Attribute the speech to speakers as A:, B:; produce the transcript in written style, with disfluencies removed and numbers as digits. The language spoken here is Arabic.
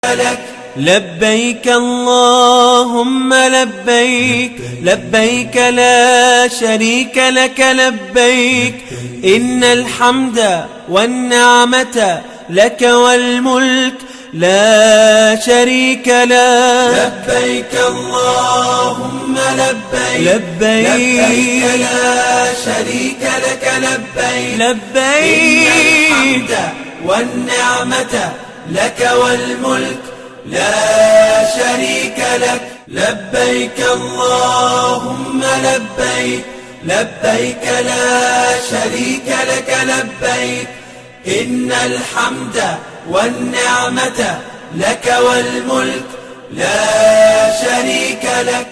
A: لك. لبيك اللهم لبيك، لبيك لا شريك لك لبيك، إن الحمد والنعمة لك والملك لا شريك لك. لبيك اللهم لبيك، لبيك لا شريك لك لبيك، لبيك إن الحمد والنعمة لك والملك لا شريك لك. لبيك اللهم لبيك، لبيك لا شريك لك لبيك، إن الحمد والنعمة لك والملك لا شريك لك.